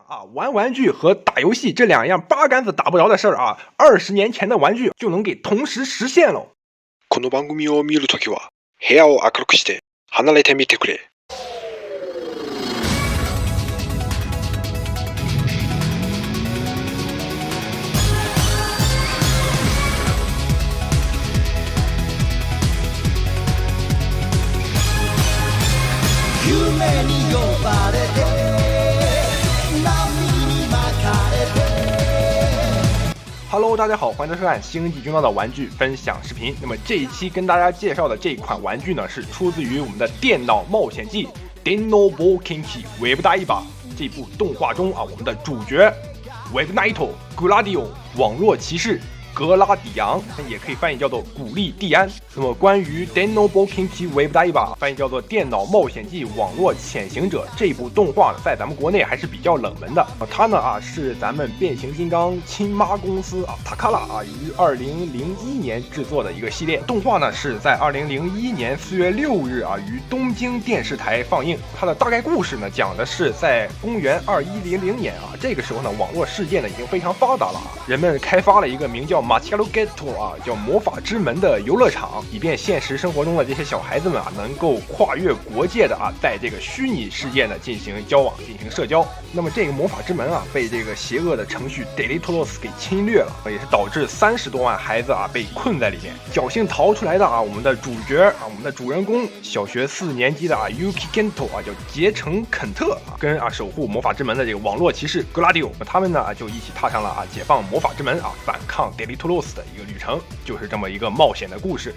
啊，玩玩具和打游戏这两样八竿子打不着的事儿啊，20年前的玩具就能给同时实现了。この番組を見るときは部屋を明るくして離れてみてくれ。夢に呼ばれて波に巻かれて。Hello， 大家好，欢迎收看星际军刀的玩具分享视频。那么这一期跟大家介绍的这款玩具呢，是出自于我们的电脑冒险记 Dino Bokinki Web 大一把这部动画中啊，我们的主角 Web Naito Gladio 网络骑士格拉底昂，也可以翻译叫做古力蒂安。那么关于 Dino Bokinki Web 大一把翻译叫做电脑冒险记网络潜行者这部动画呢，在咱们国内还是比较冷门的。它呢是咱们变形金刚亲妈公司塔卡拉于2001年制作的一个系列动画呢，是在2001年4月6日于东京电视台放映。它的大概故事呢，讲的是在公元2100年这个时候呢，网络世界呢已经非常发达了人们开发了一个名叫马奇亚鲁 Geto 叫魔法之门的游乐场，以便现实生活中的这些小孩子们能够跨越国界的在这个虚拟世界呢进行交往、进行社交。那么这个魔法之门被这个邪恶的程序 Deletolos 给侵略了，也是导致30多万孩子被困在里面。侥幸逃出来的我们的主角我们的主人公小学4年级的Yuki Kento 叫结城肯特跟守护魔法之门的这个网络骑士 Gladio， 他们呢就一起踏上了解放魔法之门反抗 Deletolos 的一个旅程，就是这么一个冒险的故事。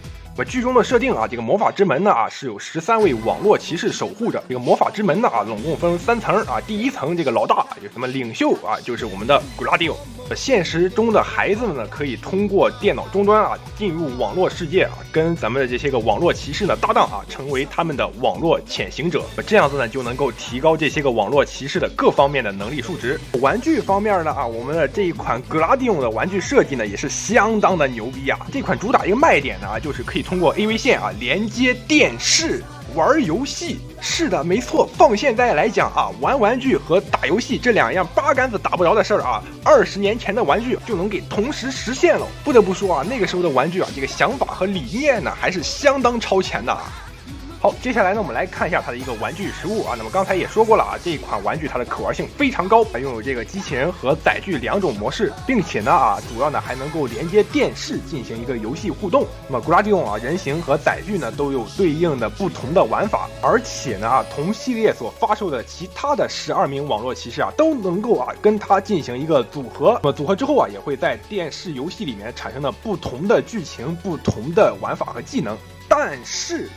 剧中的设定这个魔法之门呢是有13位网络骑士守护着。这个魔法之门呢总共分3层第一层这个老大就是什么领袖就是我们的 Gladio。现实中的孩子们呢可以通过电脑终端进入网络世界跟咱们的这些个网络骑士呢搭档成为他们的网络潜行者。这样子呢就能够提高这些个网络骑士的各方面的能力数值。玩具方面呢我们的这一款 Gladio 的玩具设计呢也是相当的牛逼这款主打一个卖点呢就是可以通过 AV 线连接电视玩游戏。是的，没错，放现在来讲玩玩具和打游戏这两样八竿子打不着的事儿20年前的玩具就能给同时实现了。不得不说那个时候的玩具这个想法和理念呢还是相当超前的好，接下来呢，我们来看一下它的一个玩具实物那么刚才也说过了这一款玩具它的可玩性非常高拥有这个机器人和载具2种模式，并且呢主要呢还能够连接电视进行一个游戏互动。那么 Gladio 人形和载具呢都有对应的不同的玩法，而且呢同系列所发售的其他的12名网络骑士都能够跟它进行一个组合。那么组合之后也会在电视游戏里面产生了不同的剧情、不同的玩法和技能。但是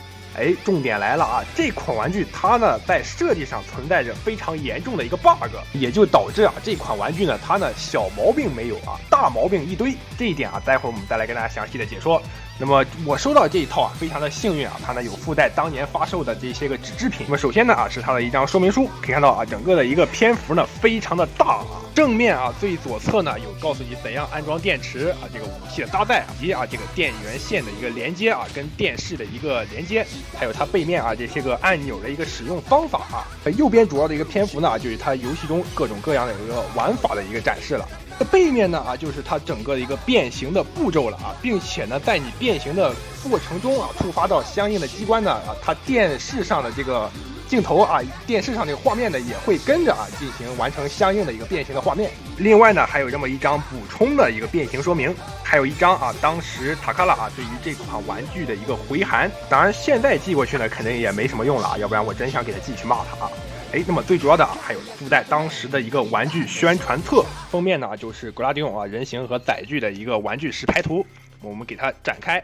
重点来了这款玩具它呢在设计上存在着非常严重的一个 bug， 也就导致这款玩具呢它呢小毛病没有大毛病一堆。这一点待会儿我们再来跟大家详细的解说。那么我收到这一套非常的幸运它呢有附带当年发售的这些个纸制品。那么首先呢是它的一张说明书，可以看到整个的一个篇幅呢非常的大正面最左侧呢有告诉你怎样安装电池这个武器的搭载以及这个电源线的一个连接跟电视的一个连接，还有它背面这些个按钮的一个使用方法右边主要的一个篇幅呢就是它游戏中各种各样的一个玩法的一个展示了。背面呢就是它整个的一个变形的步骤了并且呢在你变形的过程中触发到相应的机关呢它电视上的这个镜头电视上这个画面呢也会跟着进行完成相应的一个变形的画面。另外呢还有这么一张补充的一个变形说明，还有一张当时塔卡拉对于这款玩具的一个回函。当然现在寄过去呢肯定也没什么用了要不然我真想给他寄去骂他那么最主要的还有附带当时的一个玩具宣传册，封面呢就是 Gladio 人形和载具的一个玩具实拍图。我们给它展开，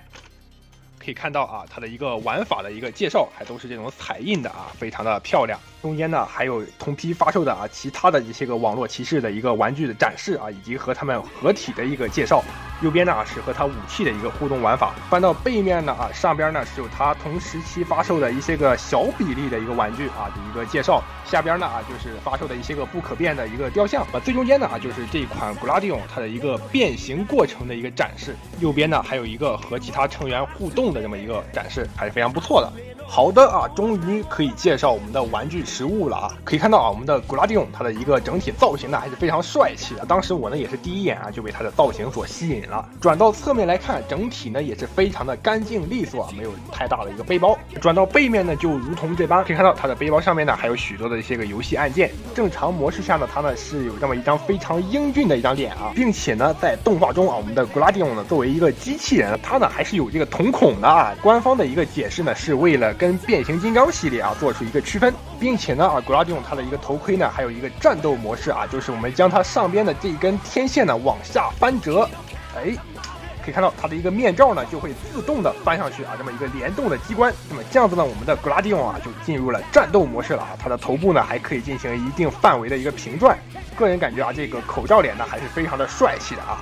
可以看到它的一个玩法的一个介绍，还都是这种彩印的非常的漂亮。中间呢还有同批发售的其他的这些个网络骑士的一个玩具的展示以及和他们合体的一个介绍。右边呢是和它武器的一个互动玩法。翻到背面呢上边呢是有它同时期发售的一些个小比例的一个玩具的一个介绍，下边呢就是发售的一些个不可变的一个雕像最中间呢就是这款 Gladio 它的一个变形过程的一个展示。右边呢还有一个和其他成员互动的这么一个展示，还是非常不错的。好的啊，终于可以介绍我们的玩具实物了啊！可以看到啊，我们的古拉迪翁它的一个整体造型呢还是非常帅气的。当时我呢也是第一眼啊就被它的造型所吸引了。转到侧面来看，整体呢也是非常的干净利索啊，没有太大的一个背包。转到背面呢就如同这般，可以看到它的背包上面呢还有许多的一些个游戏按键。正常模式下呢，它呢是有这么一张非常英俊的一张脸啊，并且呢在动画中啊，我们的古拉迪翁呢作为一个机器人，它呢还是有这个瞳孔的啊。官方的一个解释呢是为了跟变形金刚系列啊做出一个区分，并且呢古拉迪翁它的一个头盔呢还有一个战斗模式啊，就是我们将它上边的这一根天线呢往下翻折，可以看到它的一个面罩呢就会自动的翻上去啊，这么一个联动的机关。那么这样子呢，我们的古拉迪翁啊就进入了战斗模式了啊，它的头部呢还可以进行一定范围的一个平转。个人感觉啊，这个口罩脸呢还是非常的帅气的啊。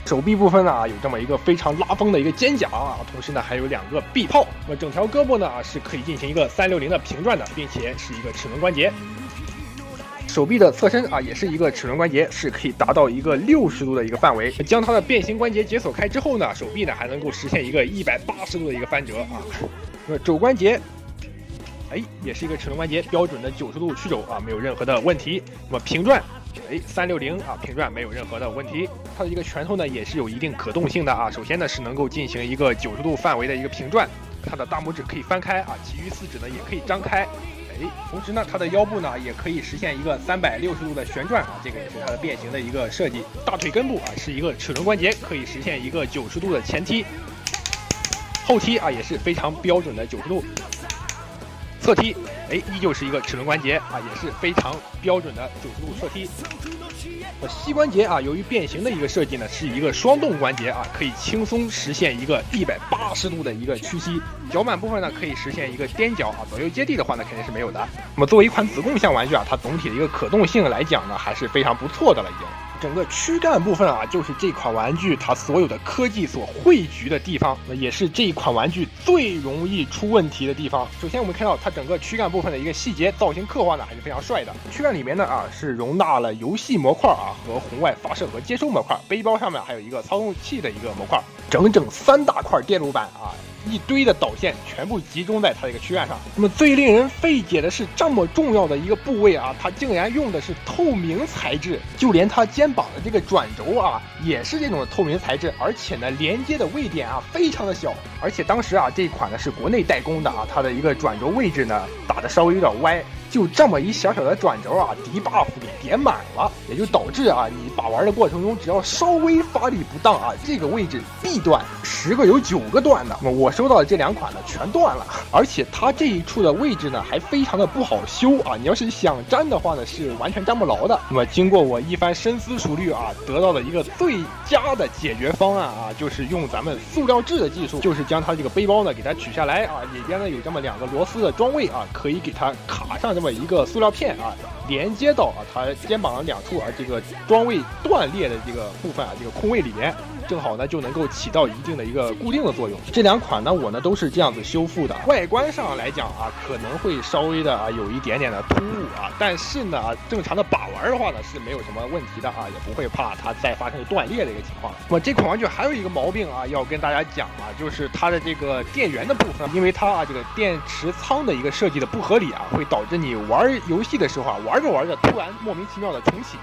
手臂部分呢有这么一个非常拉风的一个肩甲啊，同时呢还有2个臂炮。那么整条胳膊呢是可以进行一个360的平转的，并且是一个齿轮关节。手臂的侧身啊也是一个齿轮关节，是可以达到一个60度的一个范围。将它的变形关节解锁开之后呢，手臂呢还能够实现一个180度的一个翻折啊。那么肘关节。也是一个齿轮关节，标准的90度曲肘啊，没有任何的问题。那么平转，360啊，平转没有任何的问题。它的一个拳头呢也是有一定可动性的啊。首先呢是能够进行一个90度范围的一个平转，它的大拇指可以翻开啊，其余4指呢也可以张开。同时呢它的腰部呢也可以实现一个360度的旋转啊，这个也是它的变形的一个设计。大腿根部啊是一个齿轮关节，可以实现一个90度的前踢，后踢啊也是非常标准的90度。侧踢，依旧是一个齿轮关节啊，也是非常标准的90度侧踢。膝关节啊，由于变形的一个设计呢，是一个双动关节啊，可以轻松实现一个180度的一个屈膝。脚板部分呢，可以实现一个踮脚啊，左右接地的话呢，肯定是没有的。那么作为一款子供项玩具啊，它总体的一个可动性来讲呢，还是非常不错的了已经。整个躯干部分啊，就是这款玩具它所有的科技所汇聚的地方，也是这一款玩具最容易出问题的地方。首先我们看到它整个躯干部分的一个细节造型刻画呢，还是非常帅的。躯干里面呢是容纳了游戏模块啊和红外发射和接收模块，背包上面还有一个操纵器的一个模块，整整3大块电路板啊。一堆的导线全部集中在它的一个躯干上。那么最令人费解的是，这么重要的一个部位啊，它竟然用的是透明材质，就连它肩膀的这个转轴啊，也是这种透明材质，而且呢，连接的位点啊非常的小，而且当时啊这一款呢是国内代工的啊，它的一个转轴位置呢打的稍微有点歪。就这么一小小的转轴啊，敌 buff 给点满了，也就导致啊，你把玩的过程中，只要稍微发力不当啊，这个位置必断，10个有9个断的。那么我收到的这2款呢，全断了，而且它这一处的位置呢，还非常的不好修啊，你要是想粘的话呢，是完全粘不牢的。那么经过我一番深思熟虑啊，得到了一个最佳的解决方案啊，就是用咱们塑料制的技术，就是将它这个背包呢给它取下来啊，里边呢有这么2个螺丝的装位啊，可以给它卡上这么一个塑料片啊，连接到啊它肩膀的2处啊这个装位断裂的这个部分啊这个空位里面，正好呢就能够起到一定的一个固定的作用。这2款呢我呢都是这样子修复的，外观上来讲啊可能会稍微的啊有一点点的突兀啊，但是呢正常的把玩的话呢是没有什么问题的啊，也不会怕它再发生断裂的一个情况。那么这款玩具还有一个毛病啊要跟大家讲啊，就是它的这个电源的部分，因为它啊这个电池仓的一个设计的不合理啊，会导致你玩游戏的时候啊玩着玩着突然莫名其妙的重启。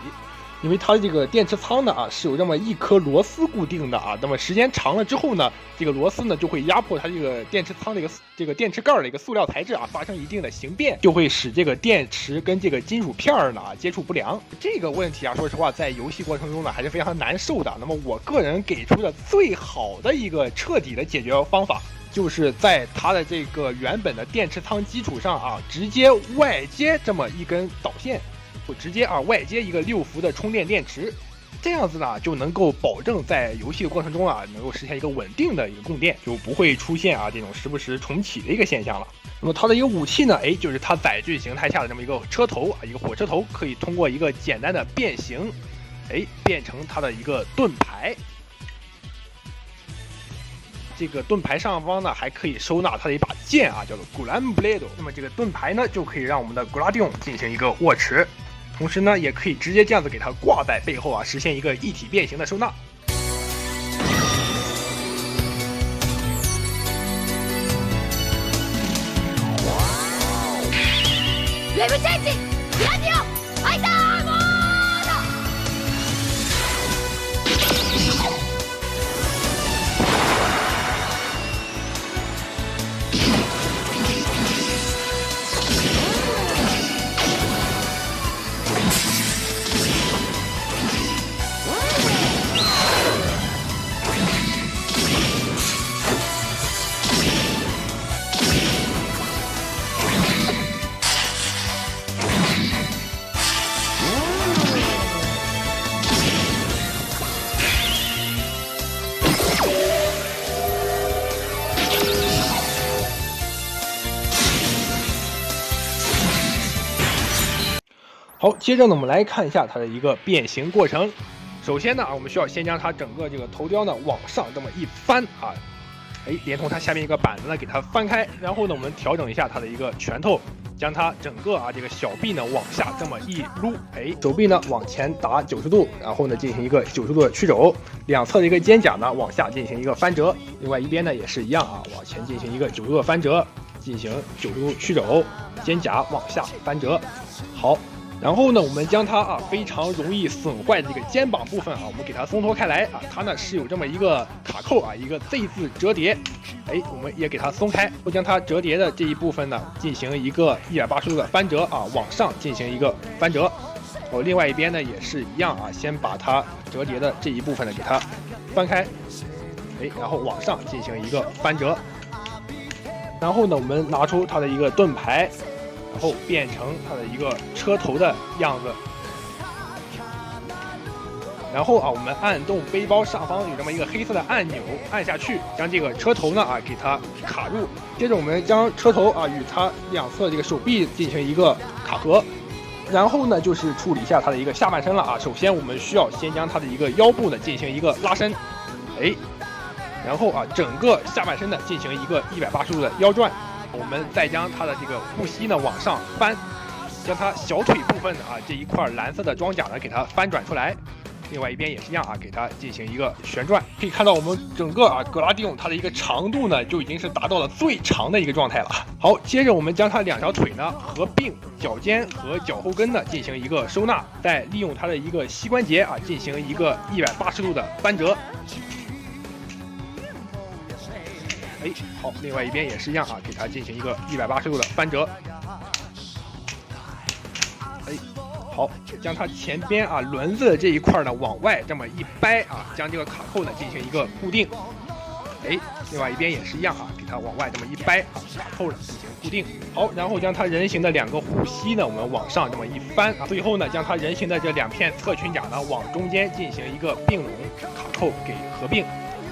因为它这个电池仓呢啊是有这么1颗螺丝固定的啊，那么时间长了之后呢，这个螺丝呢就会压迫它这个电池仓的这个电池盖的一个塑料材质啊发生一定的形变，就会使这个电池跟这个金属片呢接触不良。这个问题啊，说实话在游戏过程中呢还是非常难受的。那么我个人给出的最好的一个彻底的解决方法，就是在它的这个原本的电池仓基础上啊，直接外接这么1根导线。直接啊外接一个6伏的充电电池，这样子呢就能够保证在游戏的过程中啊能够实现一个稳定的一个供电，就不会出现啊这种时不时重启的一个现象了。那么它的一个武器呢，就是它载具形态下的这么一个车头啊，一个火车头，可以通过一个简单的变形，变成它的一个盾牌。这个盾牌上方呢还可以收纳它的一把剑啊，叫做 Gran Blade。那么这个盾牌呢就可以让我们的古拉迪翁进行一个握持。同时呢，也可以直接这样子给它挂在背后啊，实现一个一体变形的收纳。好，接着呢，我们来看一下它的一个变形过程。首先呢，我们需要先将它整个这个头雕呢往上这么一翻啊，连同它下面一个板子呢给它翻开，然后呢，我们调整一下它的一个拳头，将它整个这个小臂呢往下这么一撸，手臂呢往前打90度，然后呢进行一个90度的曲肘，两侧的一个肩胛呢往下进行一个翻折，另外一边呢也是一样啊，往前进行一个90度的翻折，进行90度曲肘，肩胛往下翻折，好。然后呢，我们将它非常容易损坏的这个肩膀部分我们给它松脱开来它呢是有这么一个卡扣一个 Z 字折叠，我们也给它松开，将它折叠的这一部分呢进行一个180度的翻折往上进行一个翻折，另外一边呢也是一样先把它折叠的这一部分呢给它翻开，然后往上进行一个翻折，然后呢我们拿出它的一个盾牌。然后变成它的一个车头的样子，然后我们按动背包上方有这么一个黑色的按钮，按下去，将这个车头呢给它卡入。接着我们将车头与它两侧这个手臂进行一个卡合，然后呢就是处理一下它的一个下半身了首先我们需要先将它的一个腰部呢进行一个拉伸，然后整个下半身呢进行一个180度的腰转。我们再将它的这个护膝呢往上翻，将它小腿部分这一块蓝色的装甲呢给它翻转出来，另外一边也是一样给它进行一个旋转。可以看到我们整个格拉蒂翁它的一个长度呢就已经是达到了最长的一个状态了。好，接着我们将它两条腿呢合并，脚尖和脚后跟呢进行一个收纳，再利用它的一个膝关节进行一个180度的翻折。好，另外一边也是一样给它进行一个180度的翻折。好，将它前边轮子的这一块呢往外这么一掰将这个卡扣呢进行一个固定。另外一边也是一样给它往外这么一掰卡扣呢进行固定。好，然后将它人形的两个护膝呢我们往上这么一翻最后呢将它人形的这两片侧裙甲呢往中间进行一个并拢，卡扣给合并。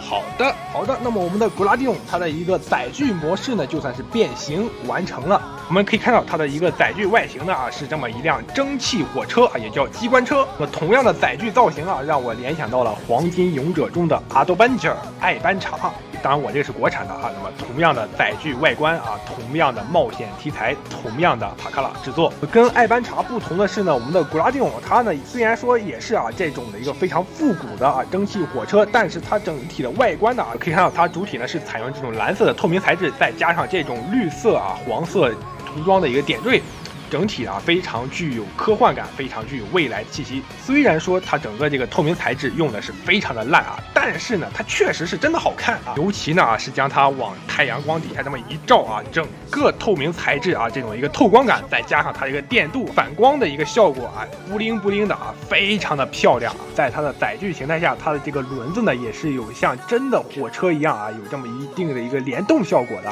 好的，那么我们的格拉蒂翁它的一个载具模式呢就算是变形完成了。我们可以看到它的一个载具外形呢是这么一辆蒸汽火车也叫机关车。那么同样的载具造型让我联想到了黄金勇者中的阿多班吉尔爱班查，当然我这个是国产的那么同样的载具外观同样的冒险题材，同样的塔卡拉制作。跟爱班查不同的是呢，我们的格拉蒂翁它呢虽然说也是这种的一个非常复古的蒸汽火车，但是它整体的外观呢可以看到它主体呢是采用这种蓝色的透明材质，再加上这种绿色黄色涂装的一个点缀，整体非常具有科幻感，非常具有未来气息。虽然说它整个这个透明材质用的是非常的烂但是呢它确实是真的好看尤其呢是将它往太阳光底下这么一照整个透明材质这种一个透光感，再加上它一个电镀反光的一个效果布灵布灵的非常的漂亮在它的载具形态下，它的这个轮子呢也是有像真的火车一样有这么一定的一个联动效果的。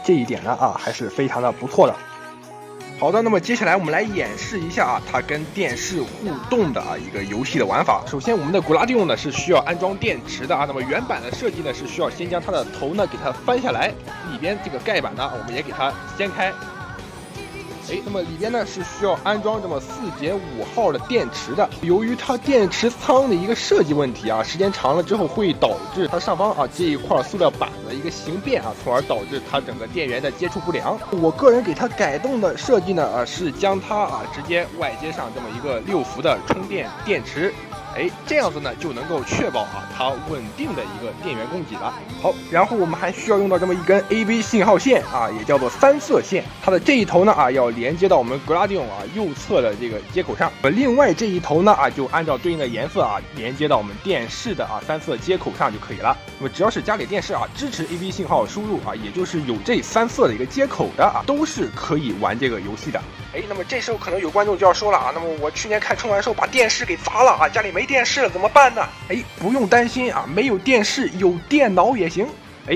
这一点呢还是非常的不错的。好的，那么接下来我们来演示一下它跟电视互动的一个游戏的玩法。首先我们的格拉蒂翁呢是需要安装电池的那么原版的设计呢是需要先将它的头呢给它翻下来，里边这个盖板呢我们也给它掀开。那么里边呢是需要安装这么4.5号的电池的。由于它电池仓的一个设计问题时间长了之后会导致它上方这一块塑料板的一个形变从而导致它整个电源的接触不良。我个人给它改动的设计呢是将它直接外接上这么一个6伏的充电电池。这样子呢就能够确保它稳定的一个电源供给了。好，然后我们还需要用到这么一根 AV 信号线也叫做3色线。它的这一头呢要连接到我们格拉蒂翁右侧的这个接口上，另外这一头呢就按照对应的颜色连接到我们电视的3色接口上就可以了。那么只要是家里电视支持 AV 信号输入也就是有这3色的一个接口的都是可以玩这个游戏的。那么这时候可能有观众就要说了那么我去年看春晚的时候把电视给砸了家里没电视了怎么办呢？不用担心没有电视有电脑也行。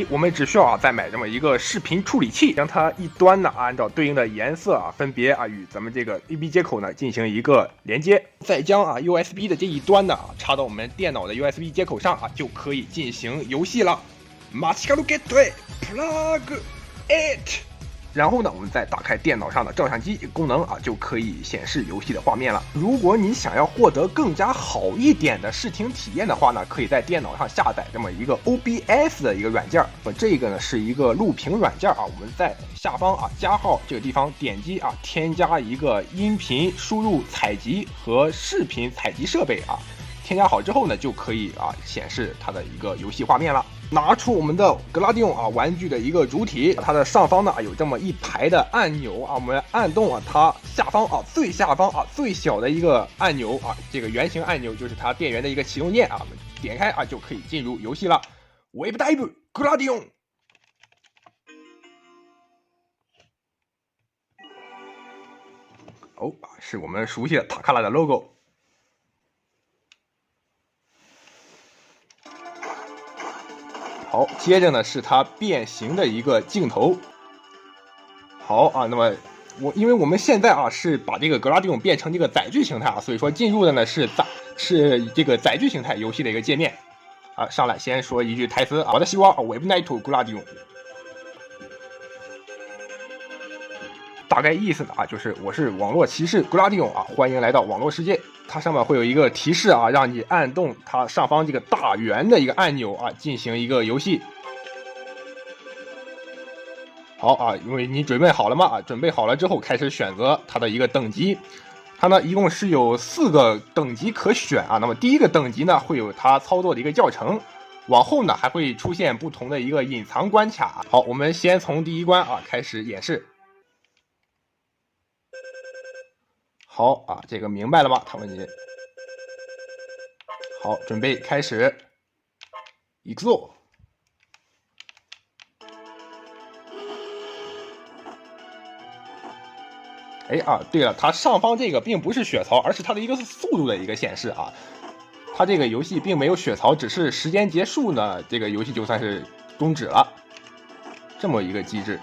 我们只需要再买这么一个视频处理器，将它一端呢按照对应的颜色分别与咱们这个 AB 接口呢进行一个连接，再将USB 的这一端呢插到我们电脑的 USB 接口上就可以进行游戏了。マチカルゲットへplug it。然后呢，我们再打开电脑上的照相机功能啊，就可以显示游戏的画面了。如果你想要获得更加好一点的视听体验的话呢，可以在电脑上下载这么一个 OBS 的一个软件。这个呢是一个录屏软件啊，我们在下方啊加号这个地方点击啊，添加一个音频输入采集和视频采集设备啊。添加好之后呢，就可以啊显示它的一个游戏画面了。拿出我们的格拉迪翁啊玩具的一个主体，它的上方呢有这么一排的按钮啊，我们按动啊它下方啊最下方啊最小的一个按钮啊，这个圆形按钮就是它电源的一个启动键啊，我们点开啊就可以进入游戏了。Wave Dive 格拉迪翁。哦，是我们熟悉的塔卡拉的 logo。好，接着呢是它变形的一个镜头。好啊，那么因为我们现在啊是把这个格拉迪翁变成这个载具形态啊，所以说进入的呢是这个载具形态游戏的一个界面啊。上来先说一句台词啊，我的希望啊 ，Wave Night 格拉迪翁。大概意思呢啊，就是我是网络骑士格拉迪翁啊，欢迎来到网络世界。它上面会有一个提示啊，让你按动它上方这个大圆的一个按钮啊，进行一个游戏。好啊，因为你准备好了吗？准备好了之后开始选择它的一个等级。它呢一共是有4个等级可选啊。那么第一个等级呢会有它操作的一个教程，往后呢还会出现不同的一个隐藏关卡。好，我们先从第一关啊开始演示。好啊，这个明白了吗？他问你。好，准备开始。EXO。哎啊，对了，它上方这个并不是血槽，而是它的一个速度的一个显示啊。它这个游戏并没有血槽，只是时间结束呢，这个游戏就算是终止了，这么一个机制。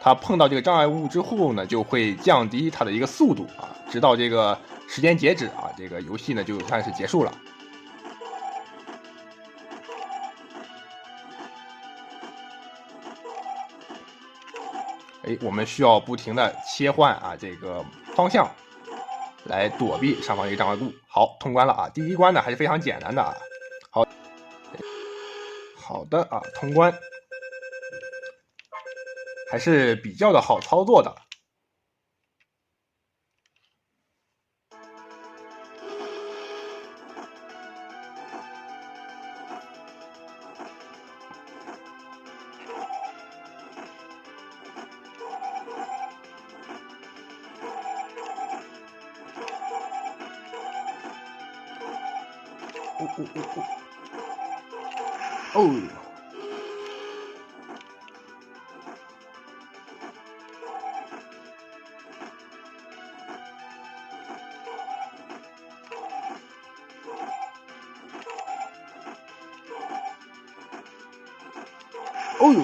它碰到这个障碍物之后呢，就会降低它的一个速度啊，直到这个时间截止啊，这个游戏呢就算是结束了。哎，我们需要不停的切换啊这个方向，来躲避上方一个障碍物。好，通关了啊！第一关呢还是非常简单的啊。好的啊，通关。还是比较的好操作的。哦。哦呦！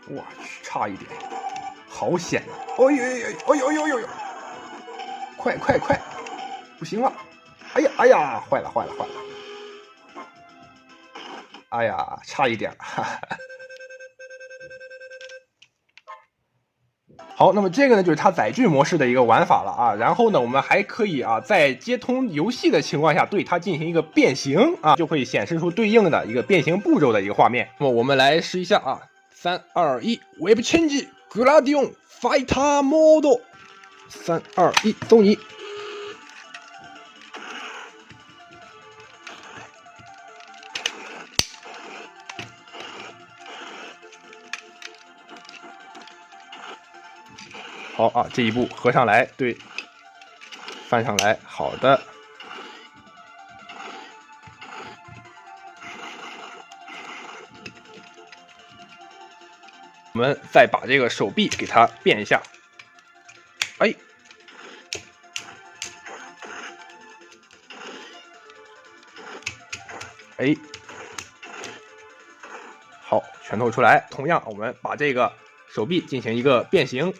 我去，差一点，好险啊！哦呦呦，哦呦呦呦呦！快快快，不行了！哎呀哎呀，坏了坏了坏了！哎呀，差一点，哈哈。好，那么这个呢就是它载具模式的一个玩法了啊。然后呢，我们还可以啊，在接通游戏的情况下，对它进行一个变形啊，就会显示出对应的一个变形步骤的一个画面。那么我们来试一下啊，3、2、1 ，Wave Change Gladion Fighter Mode。3、2、1，走你！好啊，这一步合上来，对，翻上来，好的。我们再把这个手臂给它变一下，哎，哎，好，拳头出来。同样，我们把这个手臂进行一个变形。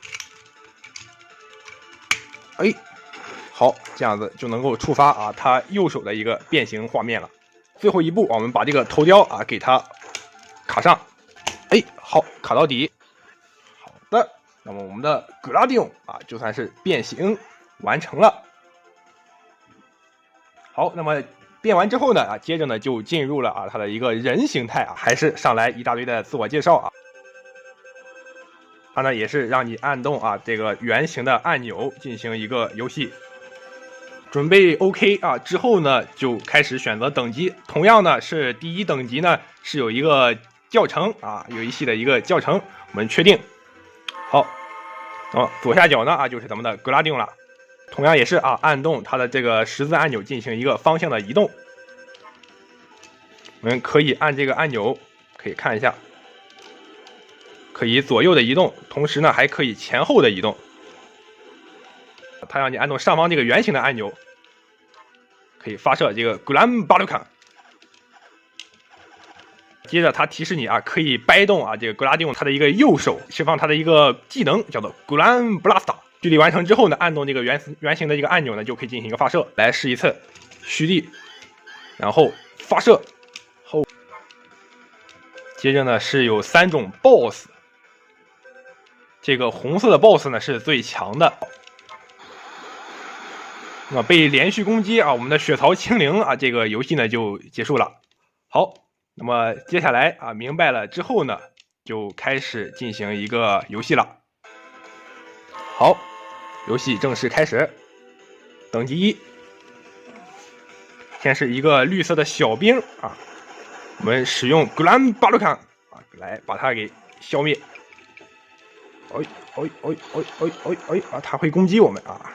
哎，好，这样子就能够触发啊他右手的一个变形画面了。最后一步，我们把这个头雕啊给它卡上，哎，好，卡到底。好的，那么我们的格拉蒂翁啊就算是变形完成了。好，那么变完之后呢啊，接着呢就进入了啊它的一个人形态啊，还是上来一大堆的自我介绍啊。它呢也是让你按动啊这个圆形的按钮进行一个游戏。准备 OK 啊之后呢，就开始选择等级。同样呢是第一等级呢是有一个教程啊，游戏的一个教程，我们确定。好，左下角呢啊就是咱们的格拉蒂翁了。同样也是啊，按动它的这个十字按钮进行一个方向的移动。我们可以按这个按钮，可以看一下，可以左右的移动，同时呢还可以前后的移动。它让你按动上方这个圆形的按钮，可以发射这个 Glam Balukan。接着它提示你啊，可以掰动啊这个格拉蒂翁它的一个右手，释放它的一个技能，叫做 Glam Blasta。蓄力完成之后呢，按动这个圆形的这个按钮呢，就可以进行一个发射。来试一次，蓄力，然后发射后。接着呢是有3种 BOSS， 这个红色的 BOSS 呢是最强的。那么被连续攻击啊，我们的血槽清零啊，这个游戏呢就结束了。好，那么接下来啊，明白了之后呢，就开始进行一个游戏了。好，游戏正式开始。等级1，先是一个绿色的小兵啊，我们使用 Glam Balukan 啊来把它给消灭。啊，它会攻击我们啊。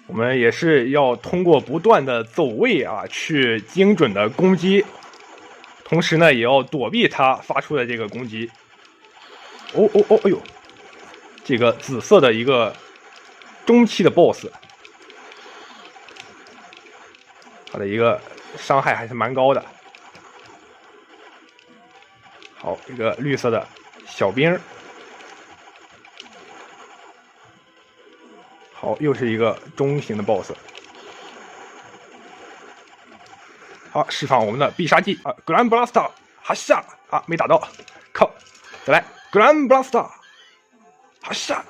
我们也是要通过不断的走位啊，去精准的攻击，同时呢，也要躲避它发出的这个攻击。哎呦，这个紫色的一个中期的 BOSS， 它的一个伤害还是蛮高的。好，一个绿色的小兵。好，又是一个中型的 BOSS。好，释放我们的必杀技啊 ，Glam Blaster， 哈下啊，没打到，靠，再来 Glam Blaster， 哈下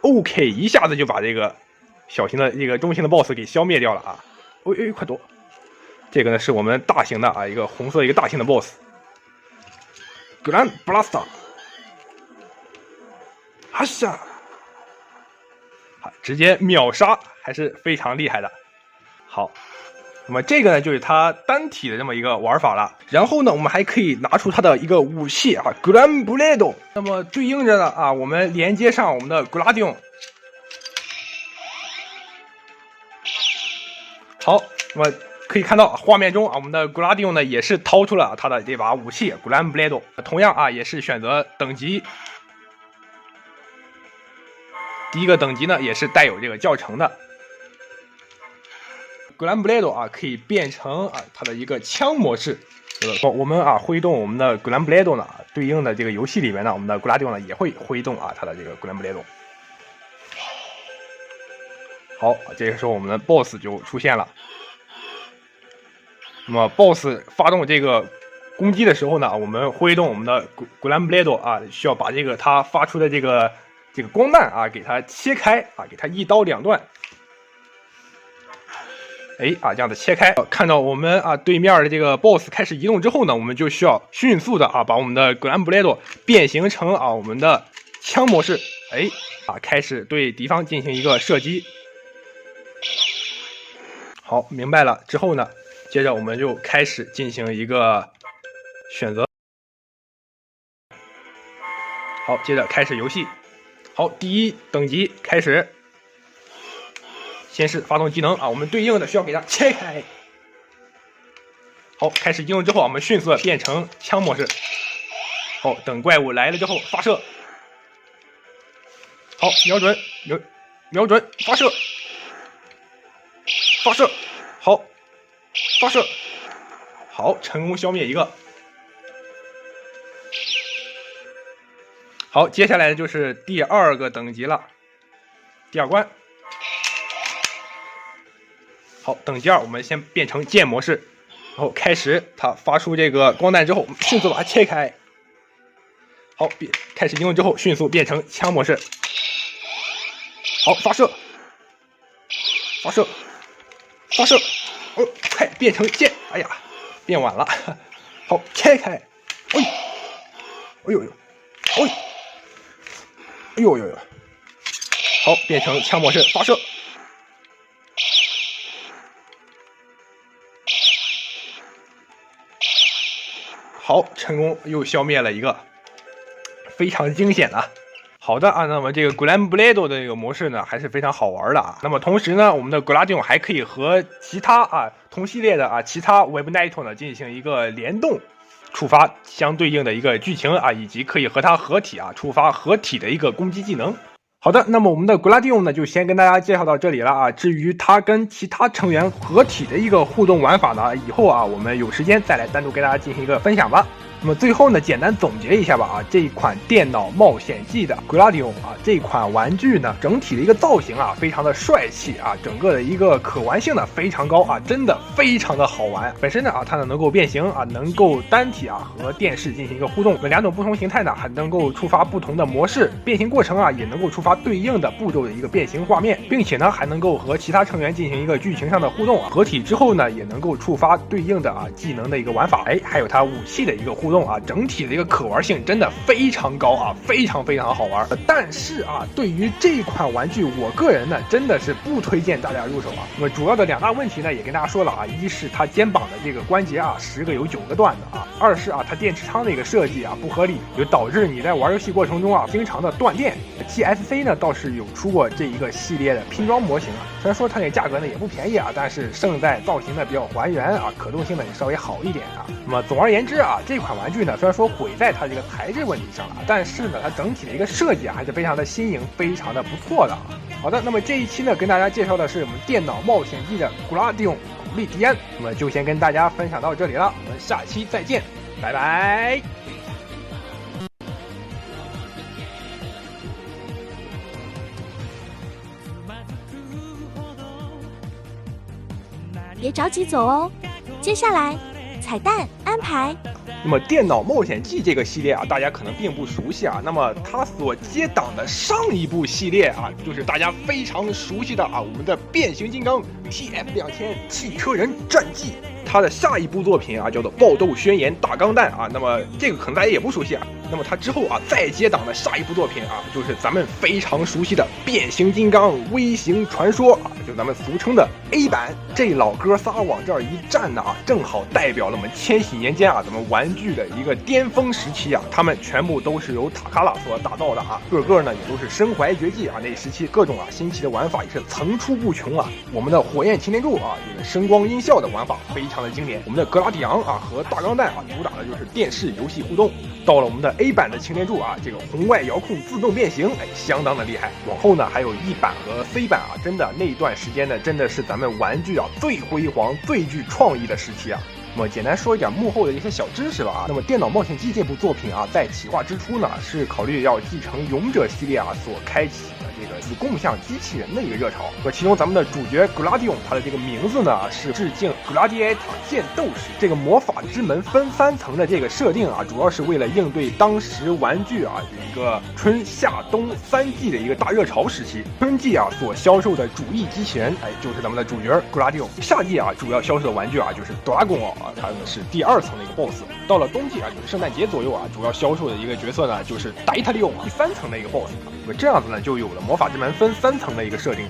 ，OK， 一下子就把这个小型的这个中型的 BOSS 给消灭掉了啊！快躲！这个呢是我们大型的啊，一个红色一个大型的 BOSS，Glam Blaster， 哈下。直接秒杀，还是非常厉害的。好，那么这个呢就是它单体的这么一个玩法了。然后呢，我们还可以拿出它的一个武器啊 ，Glam Blade。那么对应着呢啊，我们连接上我们的格拉蒂翁。好，那么可以看到画面中啊，我们的格拉蒂翁呢也是掏出了它的这把武器 Glam Blade。同样啊，也是选择等级。第一个等级呢，也是带有这个教程的。Glam Blade 啊，可以变成啊它的一个枪模式。我们啊挥动我们的 Glam Blade 呢，对应的这个游戏里面呢，我们的格拉蒂翁呢也会挥动啊它的这个 Glam Blade。好，这个时候我们的 BOSS 就出现了。那么 BOSS 发动这个攻击的时候呢，我们挥动我们的 Glam Blade 啊，需要把这个它发出的这个光弹啊，给它切开啊，给它一刀两断。哎啊，这样的切开，看到我们啊对面的这个 BOSS 开始移动之后呢，我们就需要迅速的啊把我们的 Glam Blade 变形成啊我们的枪模式。哎啊，开始对敌方进行一个射击。好，明白了之后呢，接着我们就开始进行一个选择。好，接着开始游戏。好，第1等级开始，先是发动技能啊，我们对应的需要给它切开。好，开始移动之后，我们迅速的变成枪模式。好，等怪物来了之后发射。好，瞄准，发射，发射。好，发射，好，成功消灭一个。好，接下来就是第2个等级了，第2关。好，等级2，我们先变成剑模式，然后开始，它发出这个光弹之后，迅速把它切开。好，开始应用之后，迅速变成枪模式。好，发射，发射，发射，哦，快变成剑！哎呀，变晚了。好，切开。哎，哎呦呦，哎，哎呦呦呦。好，变成枪模式，发射。好，成功又消灭了一个，非常惊险啊！好的啊，那么这个 Glam Blade 的这个模式呢，还是非常好玩的啊。那么同时呢，我们的 Gladion 还可以和其他同系列的其他 Web Knight 呢进行一个联动，触发相对应的一个剧情以及可以和它合体触发合体的一个攻击技能。好的，那么我们的 Gladion 呢，就先跟大家介绍到这里了至于它跟其他成员合体的一个互动玩法呢，以后我们有时间再来单独给大家进行一个分享吧。那么最后呢，简单总结一下吧这一款电脑冒险记的 Gladion 这款玩具呢，整体的一个造型非常的帅气整个的一个可玩性呢非常高真的非常的好玩。本身呢它呢能够变形能够单体和电视进行一个互动，那2种不同形态呢还能够触发不同的模式，变形过程也能够触发对应的步骤的一个变形画面，并且呢还能够和其他成员进行一个剧情上的互动合体之后呢也能够触发对应的技能的一个玩法，还有它武器的一个互动整体的一个可玩性真的非常高非常非常好玩。但是对于这款玩具，我个人呢真的是不推荐大家入手那么主要的2大问题呢，也跟大家说了一是它肩膀的这个关节10个有9个断的2是它电池仓的一个设计不合理，就导致你在玩游戏过程中经常的断电。TSC 呢倒是有出过这一个系列的拼装模型虽然说它那个价格呢也不便宜但是胜在造型呢比较还原可动性呢也稍微好一点那么总而言之这款玩具呢虽然说毁在它这个材质问题上了，但是呢它整体的一个设计还是非常的新颖，非常的不错的好的，那么这一期呢跟大家介绍的是我们电脑冒险记的 Gladion 古力迪安，那么就先跟大家分享到这里了，我们下期再见，拜拜。别着急走哦，接下来彩蛋安排。那么电脑冒险记这个系列大家可能并不熟悉那么它所接档的上一部系列就是大家非常熟悉的我们的变形金刚 TF2000 汽车人战记。它的下一部作品叫做爆斗宣言大钢弹那么这个可能大家也不熟悉那么它之后再接档的下一部作品就是咱们非常熟悉的变形金刚微型传说就咱们俗称的 A 版。这老哥仨往这儿一站呢正好代表了我们千禧年间咱们玩具的一个巅峰时期他们全部都是由塔卡拉所打造的个个呢也都是身怀绝技那时期各种新奇的玩法也是层出不穷我们的火焰擎天柱这个声光音效的玩法非常的经典，我们的格拉迪昂和大钢弹主打的就是电视游戏互动。到了我们的 A 版的擎天柱这个红外遥控自动变形相当的厉害。往后呢还有 E 版和 C 版真的那一段时间呢真的是咱们玩具最辉煌最具创意的时期那么简单说一点幕后的一些小知识吧那么电脑冒险记这部作品在企划之初呢是考虑要继承勇者系列所开启的这个子共享机器人的一个热潮。其中咱们的主角 Gladion 他的这个名字呢是致敬 Gladiator 剑斗士这个魔法之门分3层的这个设定主要是为了应对当时玩具一个春夏冬3季的一个大热潮时期。春季所销售的主力机器人就是咱们的主角 Gladion， 夏季主要销售的玩具就是 Dragon它是第2层的一个 BOSS。到了冬季就是圣诞节左右主要销售的一个角色呢就是 Daitalion 第3层的一个 BOSS。这样子呢就有了魔法之门分3层的一个设定